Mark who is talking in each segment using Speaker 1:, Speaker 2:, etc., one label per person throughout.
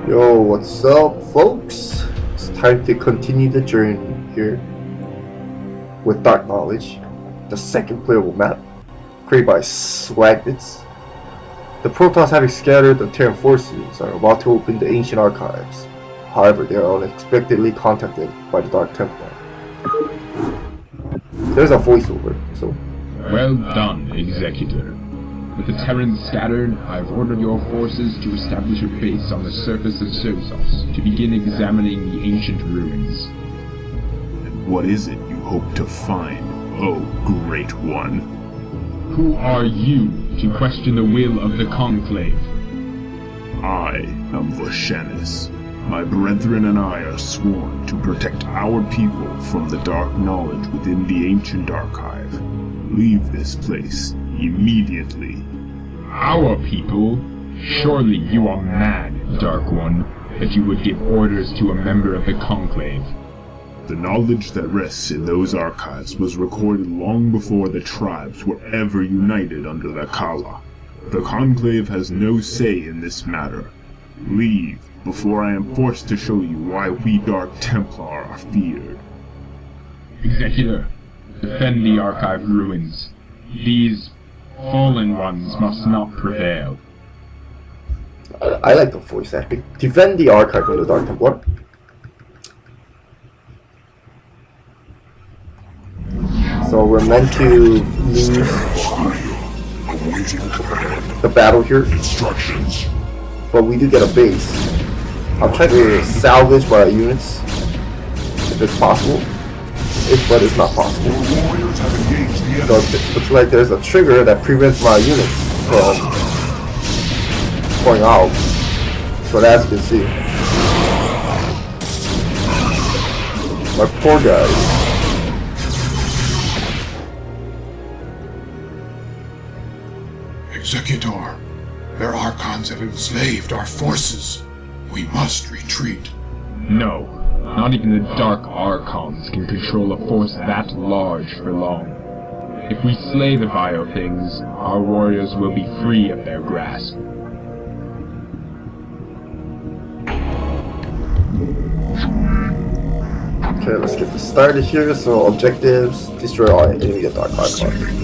Speaker 1: Yo, what's up, folks? It's time to continue the journey here with Dark Knowledge, the second playable map created by Swagnitz. The Protoss, having scattered the Terran forces, are about to open the ancient archives. However, they are unexpectedly contacted by the Dark Templar. There's a voiceover, so...
Speaker 2: Well done, Executor. With the Terrans scattered, I've ordered your forces to establish a base on the surface of Sozos to begin examining the ancient ruins.
Speaker 3: And what is it you hope to find, oh Great One?
Speaker 2: Who are you to question the will of the Conclave?
Speaker 3: I am Voshanis. My brethren and I are sworn to protect our people from the dark knowledge within the ancient archive. Leave this place immediately.
Speaker 2: Our people? Surely you are mad, Dark One, that you would give orders to a member of the Conclave.
Speaker 3: The knowledge that rests in those archives was recorded long before the tribes were ever united under the Kala. The Conclave has no say in this matter. Leave before I am forced to show you why we Dark Templar are feared.
Speaker 2: Executor, defend the archive ruins. These fallen ones must not prevail.
Speaker 1: I like the voice acting. Defend the archive from the Dark Templar. So we're meant to lose the battle here, but we do get a base. I'll try to salvage my units if it's possible, but it's not possible. So it looks like there's a trigger that prevents my units from going out. But as you can see, my poor guys.
Speaker 4: Executor, their Archons have enslaved our forces. We must retreat.
Speaker 2: No, not even the Dark Archons can control a force that large for long. If we slay the vile things, our warriors will be free of their grasp.
Speaker 1: Okay, let's get this started here. So objectives, destroy all enemy Dark Archons.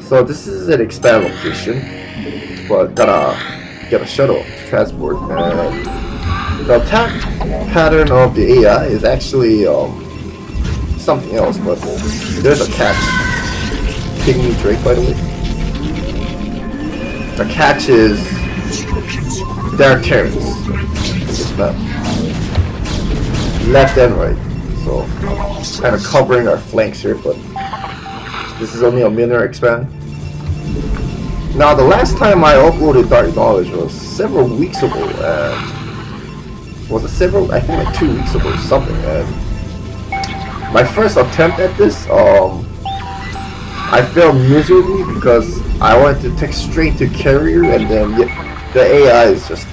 Speaker 1: So this is an expand location, but gotta get a shuttle to transport. And the attack pattern of the AI is actually something else, but there's a catch. Pygmy Drake, by the way. The catch is there are Terrans in this map, left and right. So kind of covering our flanks here, but this is only a minor expand. Now, the last time I uploaded Dark Knowledge was several weeks ago, and was it several? I think like 2 weeks ago or something. And my first attempt at this, I failed miserably because I wanted to take straight to carrier, and then the AI is just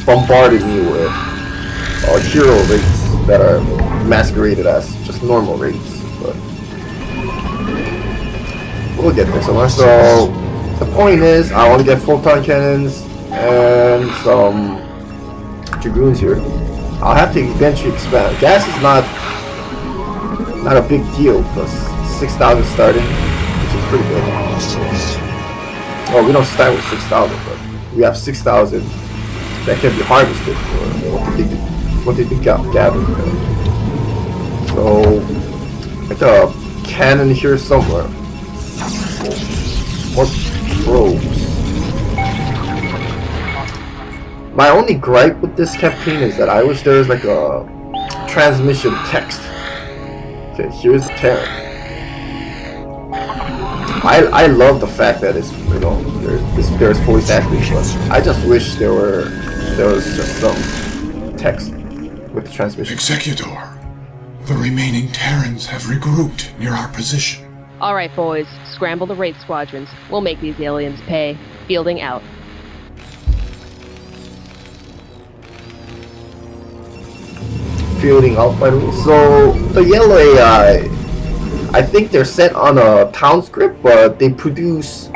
Speaker 1: bombarding me with hero rates that are masqueraded as just normal rates. But we'll get there somewhere. So the point is, I want to get photon cannons and some dragoons here. I'll have to eventually expand. Gas is not a big deal, plus 6,000 starting, which is pretty good. Well, we don't start with 6,000, but we have 6,000 that can be harvested for what they can gather. So, like a cannon here somewhere. More probes. My only gripe with this campaign is that I wish there was like a transmission text. Okay, here's the Terran. I love the fact that it's, you know, there's voice acting, but I just wish there was just some text with the transmission.
Speaker 4: Executor, the remaining Terrans have regrouped near our position.
Speaker 5: All right, boys, scramble the Wraith squadrons. We'll make these aliens pay. Fielding out.
Speaker 1: Fielding out, by the way. So the yellow AI, I think they're set on a town script, but they produce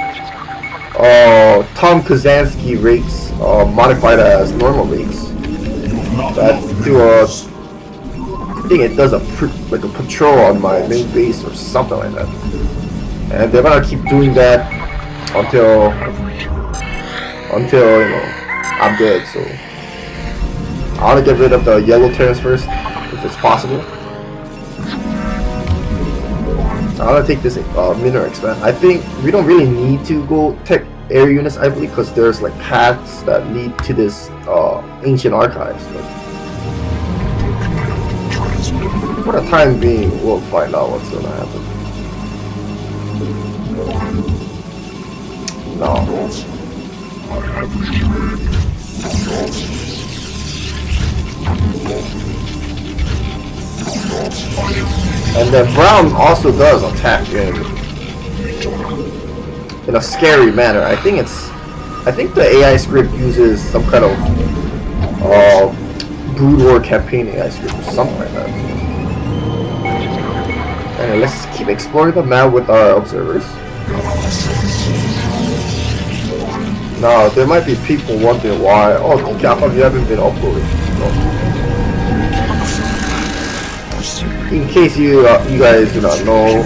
Speaker 1: Tom Kazansky rates modified as normal leagues. That do a, I think it does a like a patrol on my main base or something like that. And they're gonna keep doing that until you know I'm dead. So I want to get rid of the yellow terrains first, if it's possible. I want to take this mineral expand. I think we don't really need to go tech air units, I believe, because there's like paths that lead to this ancient archives. But for the time being, we'll find out what's gonna happen. No. And then brown also does attack in a scary manner. I think the AI script uses some kind of Brood War campaign AI script or something like that. Anyway, let's keep exploring the map with our observers. Now, there might be people wondering why, oh, how come you haven't been uploaded? No. In case you guys do not know,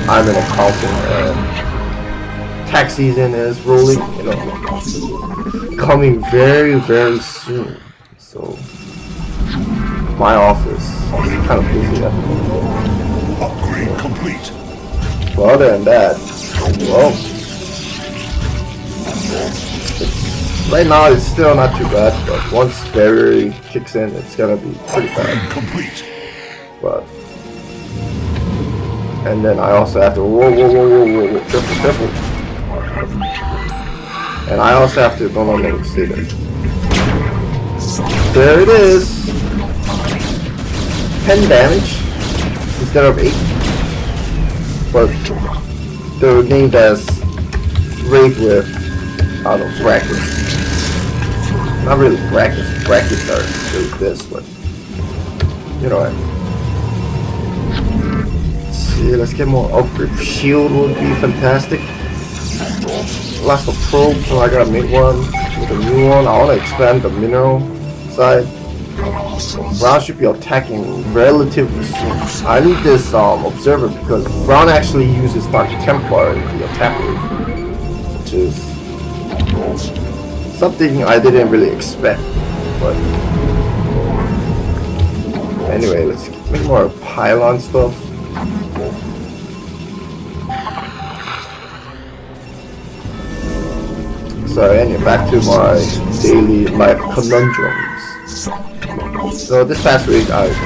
Speaker 1: I'm an accountant and tax season is rolling, you know, coming very, very soon. So my office is kind of busy at the moment.
Speaker 4: Upgrade complete.
Speaker 1: Well, other than that, well, right now it's still not too bad, but once February kicks in, it's gonna be pretty bad.
Speaker 4: Complete.
Speaker 1: But and then I also have to whoa, careful. And I also have to no, stay there. There it is. 10 damage instead of 8. But they're named as Wraith with I don't know, brackets. Not really brackets. Brackets are really this, but you know what I mean. Let's get more upgrade. Shield would be fantastic. Lost a probe, so I gotta make one with a new one. I wanna expand the mineral side. Brown should be attacking relatively soon. I need this observer because Brown actually uses Dark Templar in the attack wave, which is something I didn't really expect. But anyway, let's make more pylon stuff. So anyway, back to my daily life conundrums. So this past week I was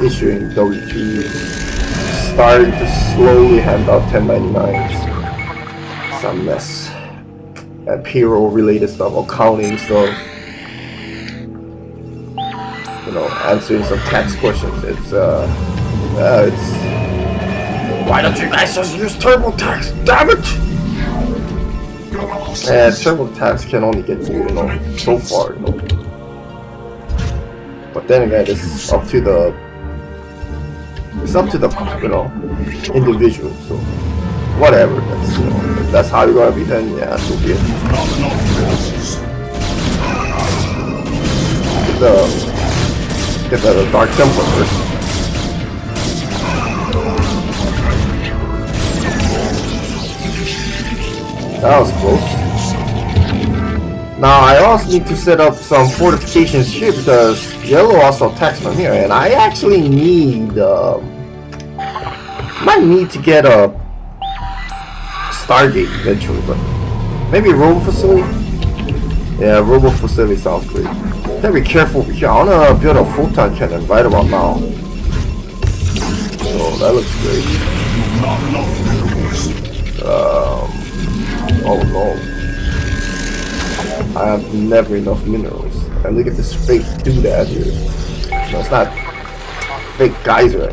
Speaker 1: issuing W2s, starting to slowly hand out 1099s. Some mess. And payroll related stuff, accounting stuff. You know, answering some tax questions. It's why don't you guys just use TurboTax? Damn it! And TurboTax can only get you, you know, so far, you know. But then again, it's up to the you know, individual. So whatever. That's, you know, if that's how you're gonna be, then yeah, so be it. Get the Dark Templar first. That was close. Now I also need to set up some fortifications here because yellow also attacks from here, and I actually need might need to get a Stargate eventually, but maybe a robo facility. Yeah, robo facility sounds great. Gotta be careful over here. I wanna build a photon cannon right about now. So that looks great. Oh no. I have never enough minerals. And look at this fake doodad here. No, it's not fake geyser.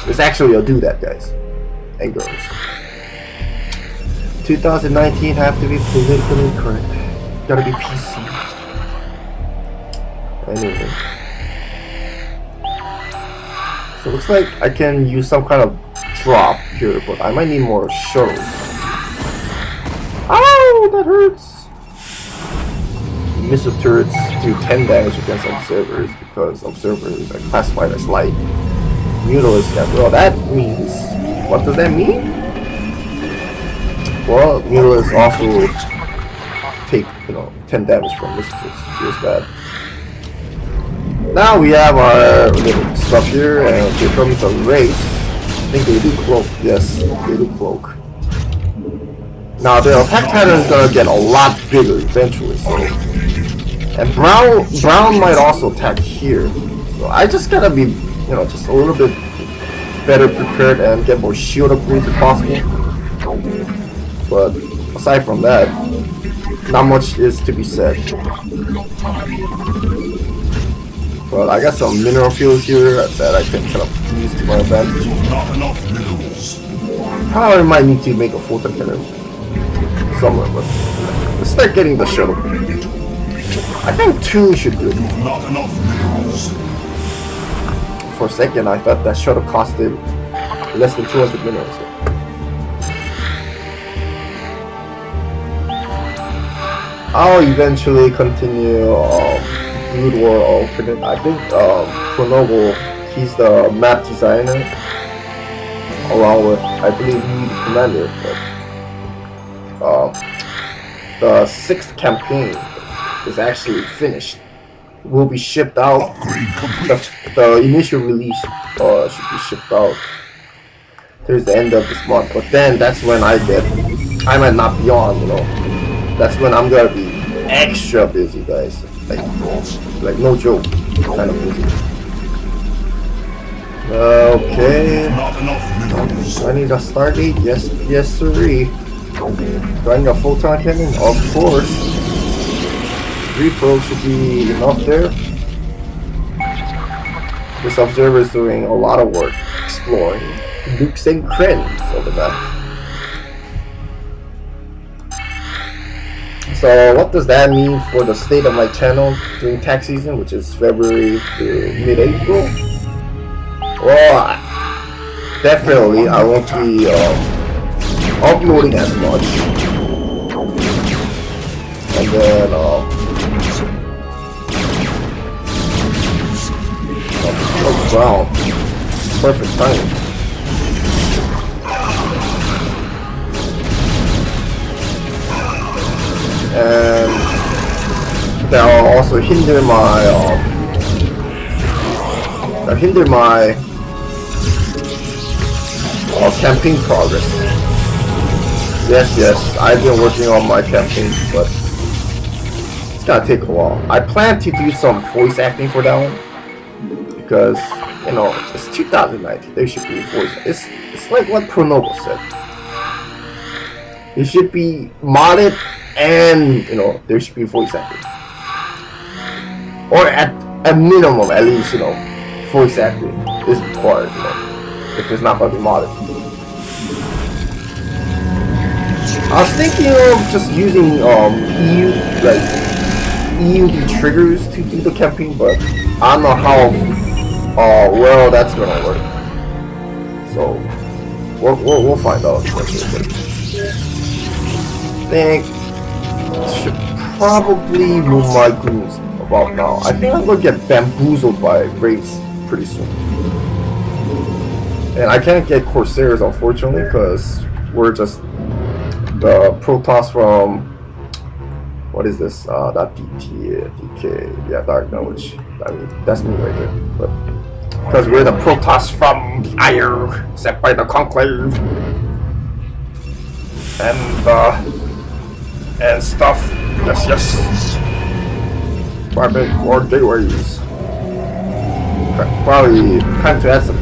Speaker 1: It's actually a doodad, guys. And girls. 2019 have to be politically correct. Gotta be PC. Anyway. So it looks like I can use some kind of drop here, but I might need more shuttles. Ow, that hurts. missile turrets do 10 damage against observers because observers are classified as light. Mutalisks as well. That means, what does that mean? Well, Mutalisks also take 10 damage from missile turrets. Feels bad. Now we have our little stuff here, and here comes a race. I think they do cloak. Yes, they do cloak. Now the attack pattern is gonna get a lot bigger eventually, so. And brown might also attack here. So I just gotta be, just a little bit better prepared and get more shield upgrades if possible. But aside from that, not much is to be said. But I got some mineral fields here that I can kind of use to my advantage. Probably might need to make a full-time cannon somewhere, but let's start getting the shuttle. I think 2 should do it. For a second, I thought that shuttle costed less than 200 minerals. I'll eventually continue Brood War alternate. I think Pronoble, he's the map designer, along with, I believe, me, the commander. But the 6th campaign is actually finished. Will be shipped out. The initial release should be shipped out towards the end of this month. But then that's when I might not be on. That's when I'm gonna be extra busy, guys. Like no joke, kind of busy. Okay. Do I need a Stargate? Yes, sirree. Do I need a photon cannon? Of course. 3 probes should be enough there. This observer is doing a lot of work exploring nooks and crannies of the map. So what does that mean for the state of my channel during tax season, which is February to mid-April? Well, definitely I won't be uploading as much. And then wow, perfect timing. And that will also hinder my campaign progress. Yes, I've been working on my campaign, but it's gonna take a while. I plan to do some voice acting for that one because it's 2019. There should be voice. It's like what Pronoble said. It should be modded. And there should be voice acting, or at a minimum, at least voice acting is required. If it's not gonna be modded. I was thinking of just using EUD triggers to do the campaign, but I don't know how well that's gonna work. So we'll find out. I think. Should probably move my goons about now. I think I'm gonna get bamboozled by raids pretty soon. And I can't get Corsairs, unfortunately, because we're just the Protoss from what is this? Not DK, yeah, Dark Knowledge. I mean, that's me right there. But because we're the Protoss from the Ire, set by the Conclave, and stuff. Yes. Barbaric War gateways. Probably time to add some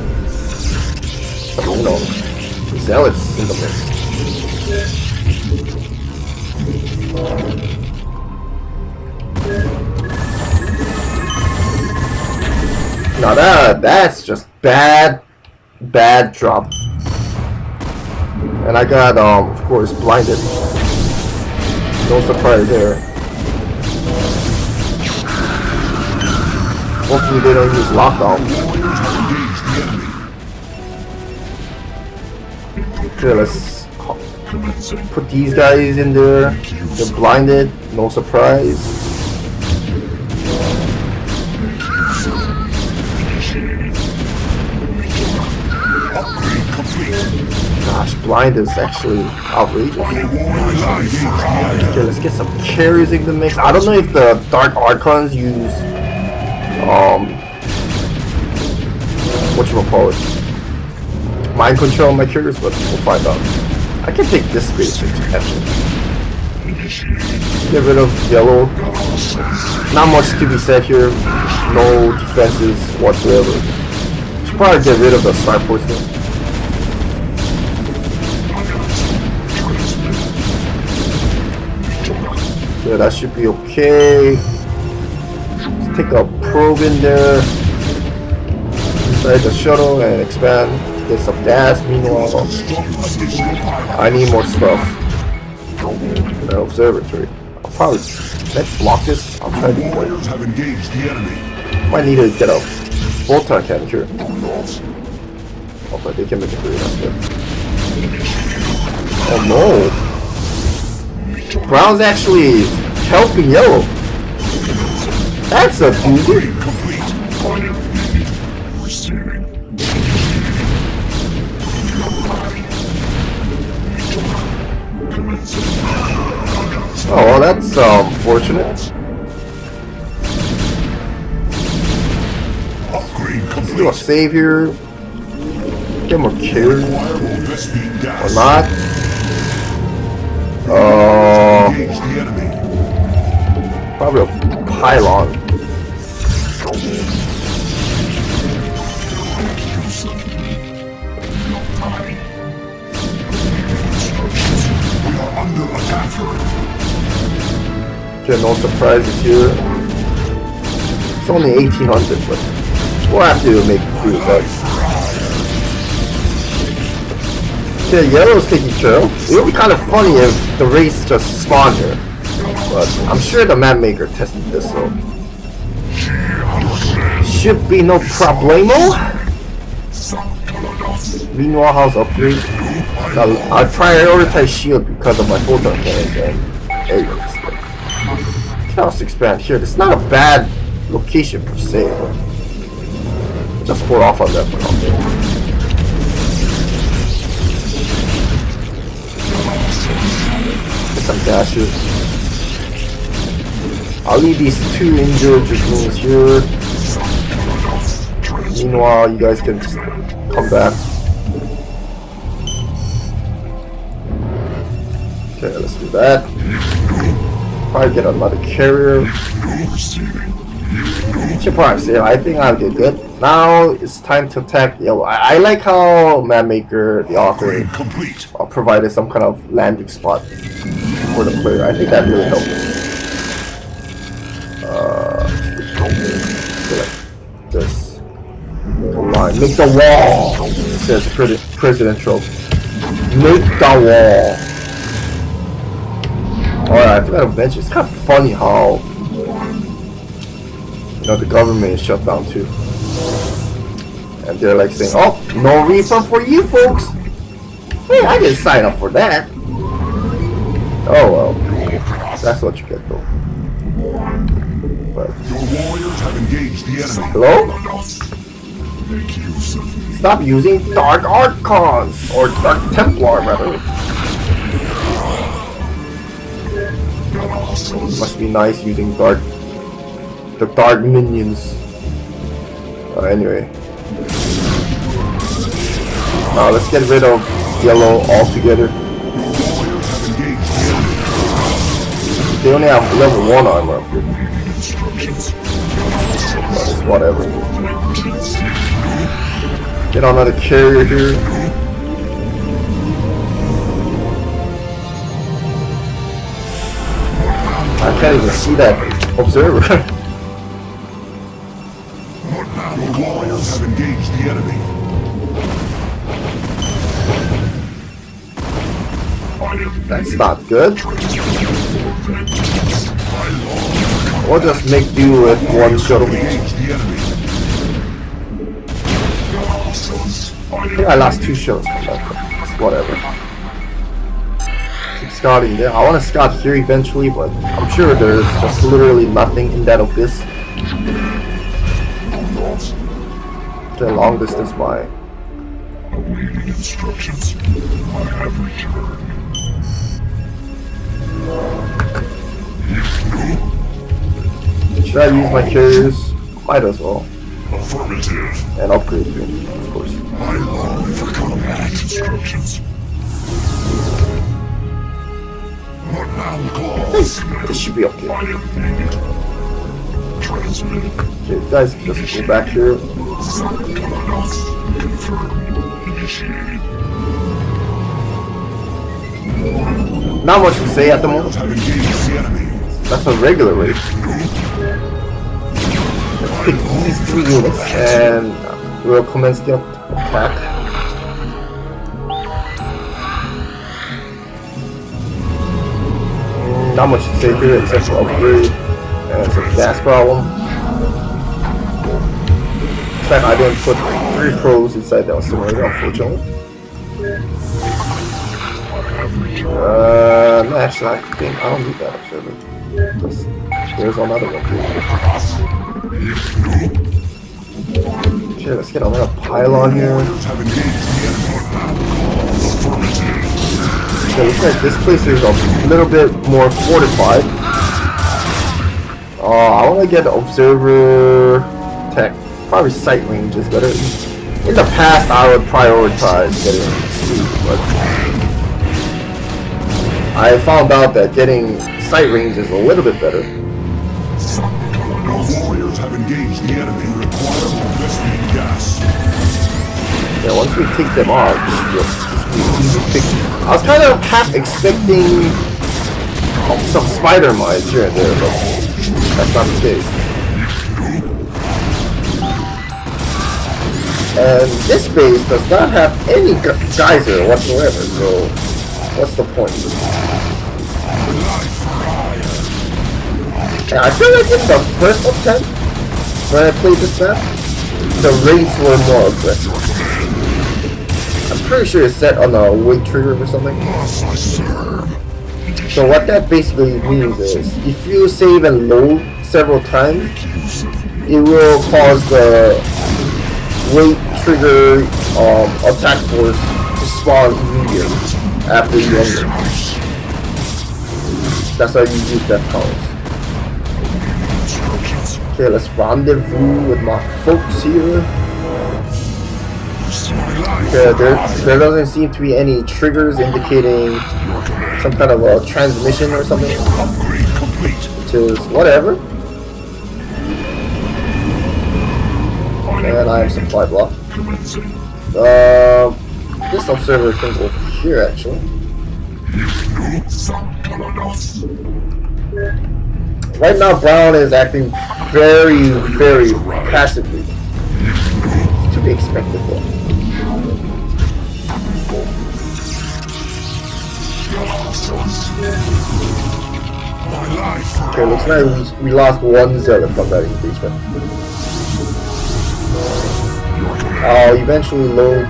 Speaker 1: zealots in the mix. Now that's just bad drop. And I got of course blinded. No surprise there. Hopefully they don't use lockdown. Okay, let's put these guys in there. They're blinded, no surprise. Gosh, blind is actually outrageous. Okay, let's get some carries in the mix. I don't know if the Dark Archons use whatchamacallit, mind control on my carriers, but we'll find out. I can take this space actually. Get rid of yellow. Not much to be said here. No defenses whatsoever. Should probably get rid of the sniper poison. Yeah, that should be okay. Let's take a probe in there. Inside the shuttle and expand. Get some gas. Meanwhile, I need more stuff. The observatory. I'll probably block this. I'll try to avoid it. Might need to get a photon cannon here. Oh, but they can make it through. That's good. Oh no! Brown's actually helping yellow. That's a doozy. Oh, well, that's fortunate. Let's do a save here. Get more kills. Or not. Probably a pylon. Okay, no surprises here. It's only 1800, but we'll have to make do with that. Okay, yellow's taking care of. It would be kind of funny if the race just spawned here. But I'm sure the map maker tested this, so should be no problemo. Meanwhile, how's upgrade? Now, I prioritize shield because of my photon cannons and aerials. Let's expand here. It's not a bad location per se, but just hold off on that for now. Get some dashes. I'll leave these two injured dragoons here. Meanwhile, you guys can just come back. Okay, let's do that. Probably get another carrier. Should probably say I think I'll get good. Now it's time to attack yellow. I like how map maker, the author, provided some kind of landing spot for the player. I think that really helps. Like this. Make the wall. It says presidential. Make the wall. Alright, I forgot to mention, it's kind of funny how, you know, the government is shut down too. And they're like saying, oh, no refund for you folks. Hey, I didn't sign up for that. Oh well, that's what you get though. But, hello? Stop using Dark Archons, or Dark Templar rather. Must be nice using the dark minions. Anyway. Now let's get rid of yellow altogether. They only have level 1 armor up here. But it's whatever. Get another carrier here. I can't even see that observer.
Speaker 4: Your warriors have engaged the enemy.
Speaker 1: That's not good. We'll just make do with one shuttle. I think I lost 2 shuttles. Whatever. Scouting there. I want to scout here eventually, but I'm sure there's just literally nothing in that abyss. Okay, long distance by.
Speaker 4: instructions. I have returned.
Speaker 1: Should I use my carriers? Might as well.
Speaker 4: Affirmative.
Speaker 1: And upgrade them, of course.
Speaker 4: I long for combat instructions. What now calls?
Speaker 1: This should be okay.
Speaker 4: I am needed. Transmit.
Speaker 1: Okay, guys, just go back here.
Speaker 4: Confirmed. Initiated.
Speaker 1: Not much to say at the moment.
Speaker 4: Have engaged the enemy.
Speaker 1: That's a regular raid. Let's pick these 3 units and we'll commence the attack. Not much to say here except for upgrade and some gas problem. In fact, I didn't put 3 pros inside that simulator, unfortunately. No, actually, I think I don't need that actually. There's another one. Okay, let's get another pylon here. Okay, looks like this place is a little bit more fortified. I want to get observer tech. Probably sight range is better. In the past, I would prioritize getting speed, but I found out that getting sight range is a little bit better.
Speaker 4: Our warriors have engaged the enemy. Require investing gas.
Speaker 1: Yeah, once we take them off, I was kind of half expecting some spider mines here and there, but that's not the case. And this base does not have any geyser whatsoever, so what's the point? And I feel like in the first attempt, when I played this map, the raids were more aggressive. I'm pretty sure it's set on a weight trigger or something. So what that basically means is, if you save and load several times, it will cause the weight trigger attack force to spawn immediately after you end it. That's how you use that powers. Okay, let's rendezvous with my folks here. Okay, there doesn't seem to be any triggers indicating some kind of a transmission or something, which is whatever. And I have supply block. This observer can go here actually. Right now, Brown is acting very, very passively. It's to be expected though. Okay, looks like we lost 1 zealot from that engagement. I'll eventually load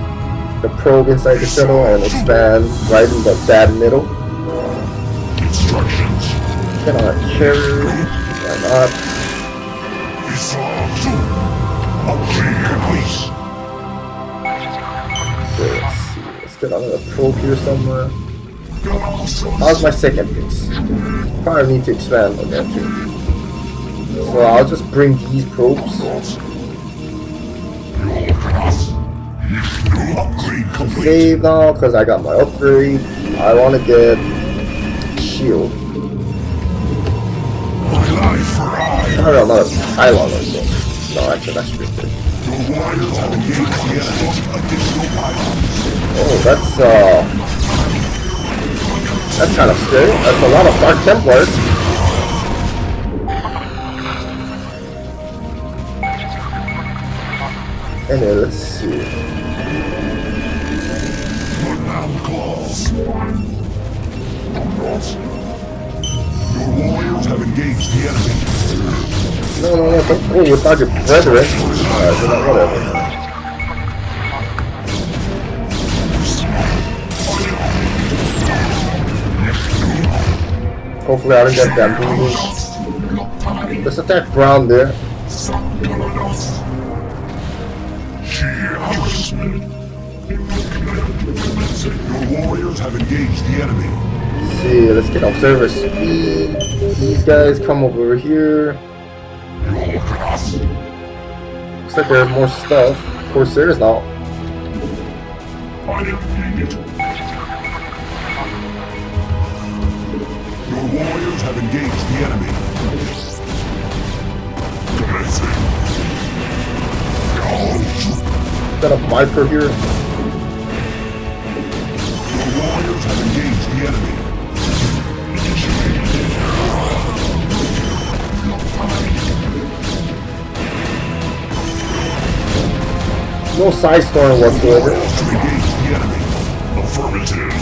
Speaker 1: the probe inside the shuttle and expand right in the bad middle. Get on a carrier. Why not? Okay, let's see. Let's get another probe here somewhere. How's my second base? Probably need to expand on that too. So I'll just bring these probes. Save now because I got my upgrade. I want to get shield. I don't know, another pylon or so. No, actually that's pretty good. Oh, that's kind of scary. That's a lot of Dark Templars. Anyway, let's see.
Speaker 4: Your warriors have engaged the enemy.
Speaker 1: No, don't go without your brethren. Alright, so whatever. Hopefully I don't get bamboozled. Let's attack Brown there.
Speaker 4: Your warriors have engaged the enemy.
Speaker 1: Let's see, let's get observer speed. These guys come over here. Looks like there's more stuff. Of course there is now.
Speaker 4: Your warriors have engaged the enemy. Commencing.
Speaker 1: Got a Viper here.
Speaker 4: Your warriors have engaged the enemy.
Speaker 1: No side story whatsoever.
Speaker 4: To engage the enemy. Affirmative.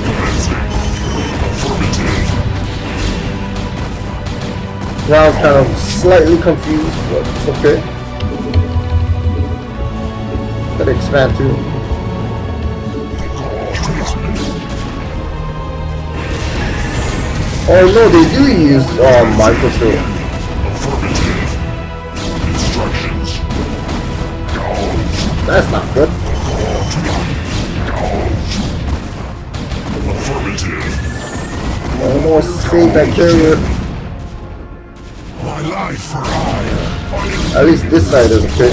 Speaker 4: Commencing. Affirmative.
Speaker 1: Now I was kind of slightly confused, but it's okay. Gotta expand too. Oh no, they do use microfilm.
Speaker 4: Affirmative. Instructions.
Speaker 1: That's not good.
Speaker 4: Affirmative.
Speaker 1: Almost saved that carrier.
Speaker 4: My life for hire.
Speaker 1: At least this side is okay.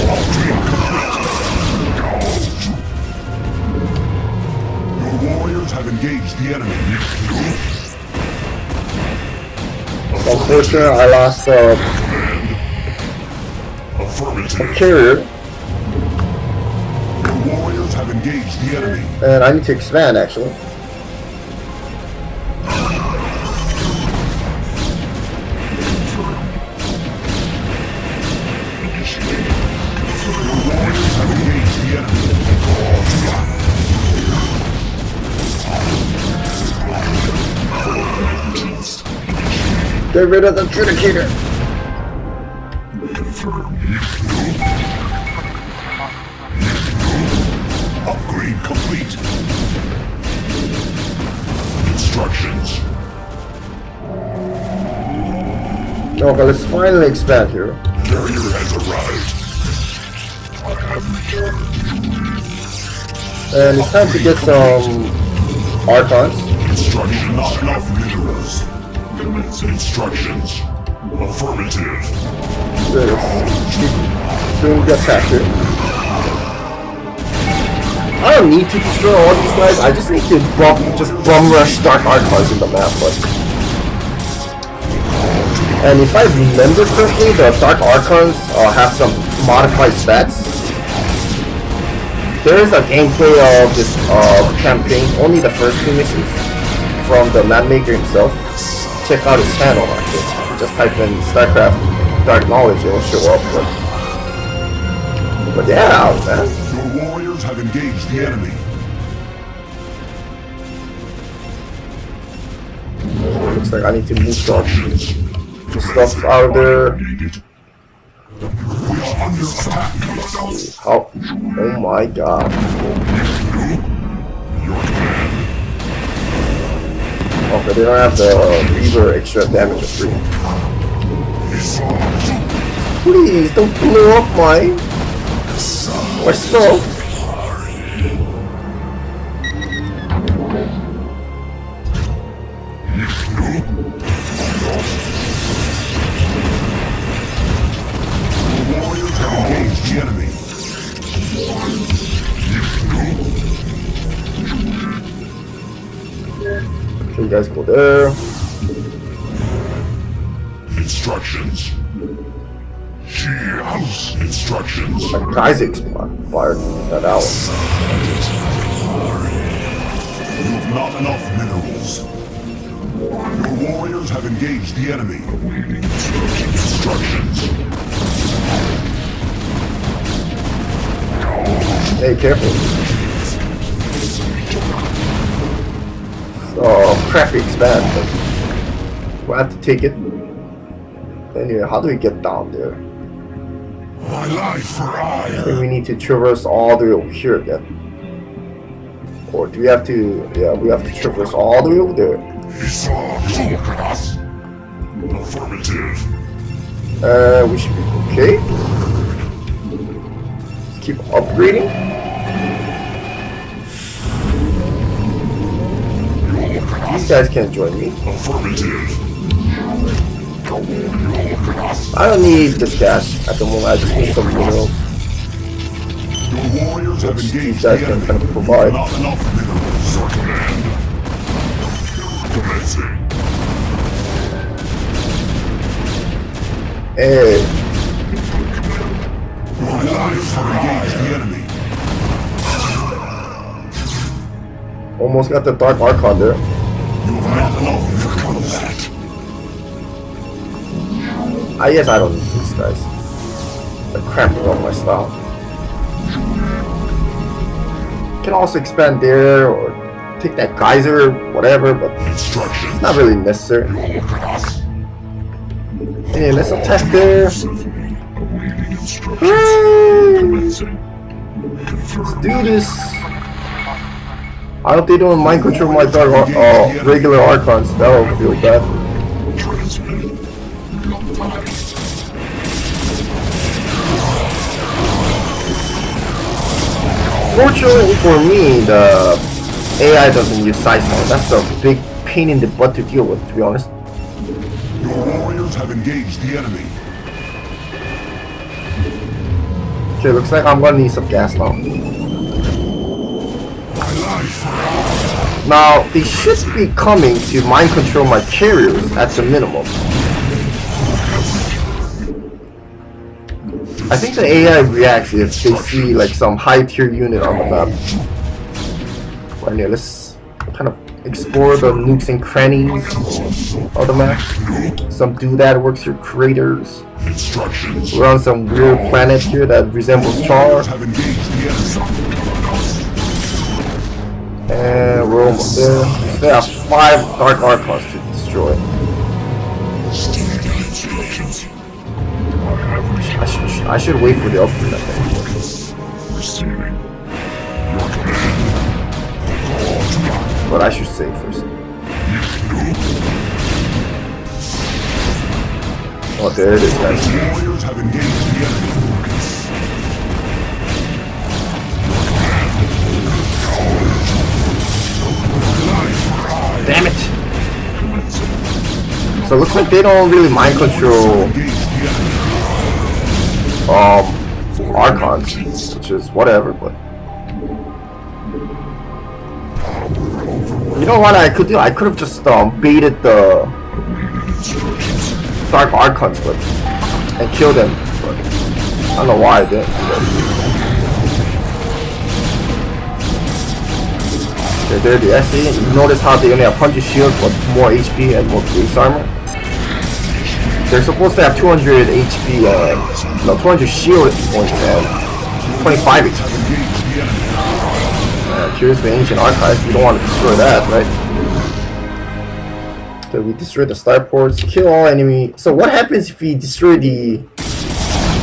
Speaker 4: Your warriors have engaged the enemy.
Speaker 1: It's unfortunate I lost a
Speaker 4: Affirmative.
Speaker 1: carrier,
Speaker 4: Your warriors have engaged the enemy.
Speaker 1: and I need to expand actually.
Speaker 4: Your warriors have engaged the enemy.
Speaker 1: Get rid of the adjudicator.
Speaker 4: Upgrade complete. Instructions.
Speaker 1: Okay, let's finally expand here.
Speaker 4: Carrier has arrived. I have returned.
Speaker 1: And it's time to get some Archons.
Speaker 4: Instructions. Not enough minerals. Instructions. Affirmative.
Speaker 1: Let's keep doing the attack here. I don't need to destroy all these guys, I just need to bum rush Dark Archons in the map. And if I remember correctly, the Dark Archons have some modified stats. There is a gameplay of this campaign, only the first 2 missions, from the map maker himself. Check out his channel actually. Just type in StarCraft Dark Knowledge, it'll show up. But yeah, man.
Speaker 4: Your warriors have engaged the enemy.
Speaker 1: Looks like I need to move some stuff out of there.
Speaker 4: We are under attack.
Speaker 1: Oh my god.
Speaker 4: Your command.
Speaker 1: Okay, they don't have the Reaver extra damage of 3. Please don't blow up my stuff.
Speaker 4: Your warriors have engaged the enemy.
Speaker 1: Okay, you guys go there.
Speaker 4: Instructions. She house instructions.
Speaker 1: Like Isaac's fired that out.
Speaker 4: You have not enough minerals. Your warriors have engaged the enemy. Instructions.
Speaker 1: Hey, careful. Oh, crappy expand. We'll have to take it. Anyway, how do we get down there?
Speaker 4: My life for
Speaker 1: I think
Speaker 4: hire.
Speaker 1: we need to traverse all the way over here again. Or do we have to... Yeah, we have to traverse all the way over there.
Speaker 4: Affirmative.
Speaker 1: We should be okay. Let's keep upgrading. These guys can't join me. I don't need this gas at the moment. I just need some minerals.
Speaker 4: Your warriors have
Speaker 1: These
Speaker 4: engaged
Speaker 1: guys
Speaker 4: the
Speaker 1: can
Speaker 4: enemy.
Speaker 1: kind of provide.
Speaker 4: Not enough minerals, Sir Command. Commencing.
Speaker 1: Hey,
Speaker 4: Your warriors have engaged the enemy.
Speaker 1: almost got the Dark Archon there.
Speaker 4: You have not enough minerals.
Speaker 1: I guess I don't need these guys. They're cramping up my style. Can also expand there or take that geyser, whatever, but it's not really necessary. Hey, let's attack there. Let's do this. I hope they don't mind control my dark regular Archons. That'll feel bad. Fortunately for me, the AI doesn't use size now. That's a big pain in the butt to deal with, to be honest.
Speaker 4: Your warriors have engaged the enemy.
Speaker 1: Okay, looks like I'm gonna need some gas now. Now, they should be coming to mind control my carriers at the minimum. I think the AI reacts if they see like some high tier unit on the map. Right here, let's kind of explore the nooks and crannies of the map. Some doodad works here, craters. We're on some weird planet here that resembles Char. And we're almost there. There are 5 Dark Archons to destroy. I should wait for the upgrade, I think. But I should save first. Oh, there it is, guys. Damn it! So it looks like they don't really mind control Archons, which is whatever, but you know what I could do? I could have just baited the Dark Archons and killed them, but I don't know why I did. Okay, there the SE. You notice how they only have 100 shield but more HP and more base armor? They're supposed to have 200 HP, no, 200 shield points and 25 HP. Here's the Ancient Archives. We don't want to destroy that, right? So we destroy the starports, kill all enemy. So what happens if we destroy the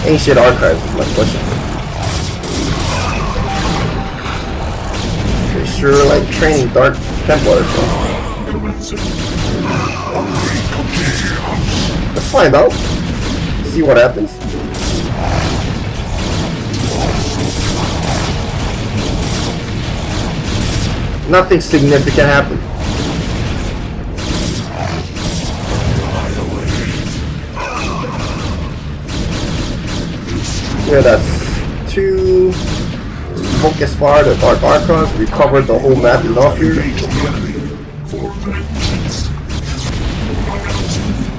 Speaker 1: Ancient Archives is my question. They sure like training Dark Templars, so. Let's find out. See what happens. Nothing significant happened. Yeah, that's 2 focus fire, the Dark Archons. We covered the whole map enough here.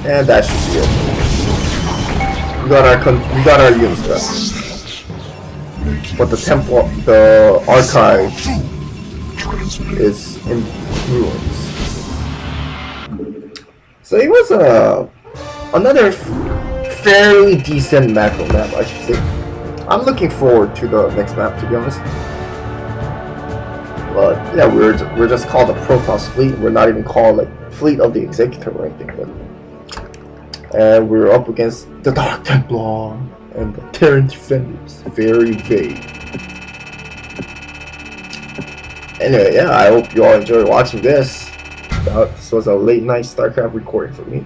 Speaker 1: And that should be it. We got our units back. But the archive is in ruins. So it was another fairly decent macro map, I should say. I'm looking forward to the next map, to be honest. But yeah, we're just called the Protoss Fleet. We're not even called like Fleet of the Executor or anything. But and we're up against the Dark Templar and the Terran Defenders. Very vague. Anyway, yeah, I hope you all enjoyed watching this. This was a late night StarCraft recording for me.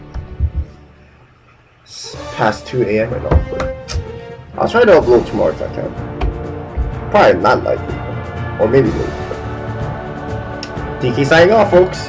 Speaker 1: It's past 2 AM right now, but I'll try to upload tomorrow if I can. Probably not likely. Or maybe later. TK signing off, folks.